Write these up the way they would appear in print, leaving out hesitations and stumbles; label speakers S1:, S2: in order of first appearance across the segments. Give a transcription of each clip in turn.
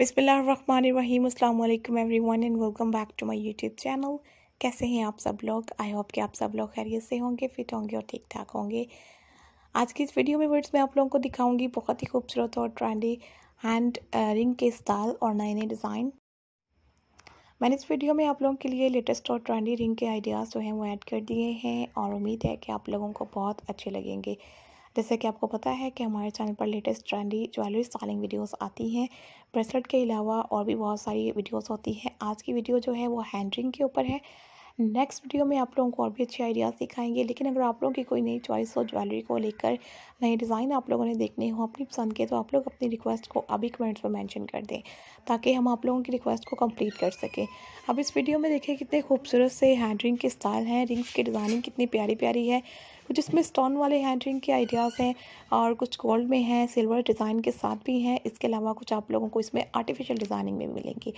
S1: बिस्मिल्लाहिर्रहमानिर्रहीम अस्सलाम वालेकुम everyone and welcome back to my YouTube channel. कैसे हैं आप सब लोग? आई होप कि आप सब लोग खैरियत से होंगे, फिट होंगे और ठीक ठाक होंगे। आज की इस वीडियो में वर्ड्स मैं आप लोगों को दिखाऊंगी बहुत ही खूबसूरत और ट्रेंडी हैंड रिंग के स्टाइल और नए नए डिज़ाइन। मैंने इस वीडियो में आप लोगों के लिए लेटेस्ट और ट्रेंडी रिंग के आइडियाज़ जो हैं वो ऐड कर दिए हैं और उम्मीद है कि आप लोगों को बहुत अच्छे लगेंगे। जैसे कि आपको पता है कि हमारे चैनल पर latest trendy jewellery styling videos आती हैं। ब्रेसलेट के अलावा और भी बहुत सारी वीडियोस होती हैं। आज की वीडियो जो है वो हैंड रिंग के ऊपर है। नेक्स्ट वीडियो में आप लोगों को और भी अच्छे आइडियाज़ दिखाएंगे। लेकिन अगर आप लोगों की कोई नई चॉइस हो ज्वेलरी को लेकर, नए डिज़ाइन आप लोगों ने देखने हो अपनी पसंद के, तो आप लोग अपनी रिक्वेस्ट को अभी कमेंट्स में मेंशन कर दें ताकि हम आप लोगों की रिक्वेस्ट को कंप्लीट कर सकें। अब इस वीडियो में देखिए कितने खूबसूरत से हैंड रिंग के स्टाइल हैं। रिंग्स की डिज़ाइनिंग कितनी प्यारी प्यारी है। कुछ इसमें स्टोन वाले हैंड रिंग के आइडियाज़ हैं और कुछ गोल्ड में हैं, सिल्वर डिज़ाइन के साथ भी हैं। इसके अलावा कुछ आप लोगों को इसमें आर्टिफिशियल डिज़ाइनिंग में मिलेंगी।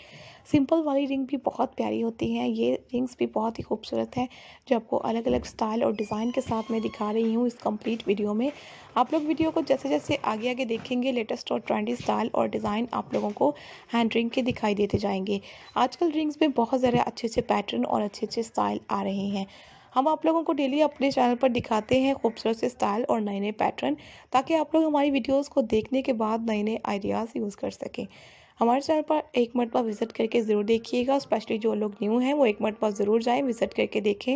S1: सिंपल वाली रिंग भी बहुत प्यारी होती हैं। ये रिंग्स भी बहुत ही खूबसूरत हैं जो आपको अलग अलग स्टाइल और डिज़ाइन के साथ मैं दिखा रही हूँ इस कंप्लीट वीडियो में। आप लोग वीडियो को जैसे जैसे आगे आगे देखेंगे लेटेस्ट और ट्रेंडी स्टाइल और डिज़ाइन आप लोगों को हैंड रिंग के दिखाई देते जाएंगे। आजकल रिंग्स में बहुत ज़्यादा अच्छे अच्छे पैटर्न और अच्छे अच्छे स्टाइल आ रहे हैं। हम आप लोगों को डेली अपने चैनल पर दिखाते हैं खूबसूरत से स्टाइल और नए नए पैटर्न, ताकि आप लोग हमारी वीडियोस को देखने के बाद नए नए आइडियाज़ यूज़ कर सकें। हमारे चैनल पर एक मरतबा विज़िट करके ज़रूर देखिएगा। स्पेशली जो लोग न्यू हैं वो एक मरतबा ज़रूर जाएं, विज़िट करके देखें।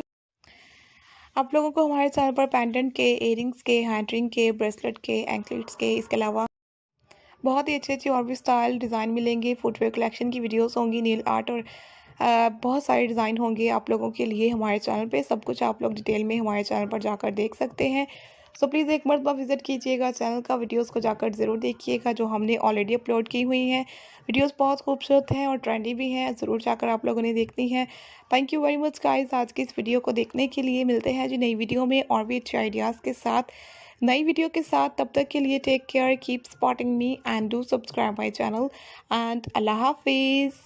S1: आप लोगों को हमारे चैनल पर पेंडेंट के, इयरिंग्स के, हैंड रिंग के, ब्रेसलेट के, एंकलेट्स के, इसके अलावा बहुत ही अच्छे अच्छे और भी स्टाइल डिज़ाइन मिलेंगे। फुटवेयर कलेक्शन की वीडियोस होंगी, नील आर्ट और बहुत सारे डिज़ाइन होंगे आप लोगों के लिए हमारे चैनल पे। सब कुछ आप लोग डिटेल में हमारे चैनल पर जाकर देख सकते हैं। सो प्लीज़ एक मरतबा विज़िट कीजिएगा चैनल का, वीडियोस को जाकर ज़रूर देखिएगा जो हमने ऑलरेडी अपलोड की हुई हैं। वीडियोस बहुत खूबसूरत हैं और ट्रेंडी भी हैं, ज़रूर जाकर आप लोगों ने देखनी है। Thank you very much guys आज की इस वीडियो को देखने के लिए। मिलते हैं जी नई वीडियो में और भी अच्छे आइडियाज़ के साथ, नई वीडियो के साथ। तब तक के लिए take care, keep supporting me and do subscribe my channel and अल्लाह हाफिज़।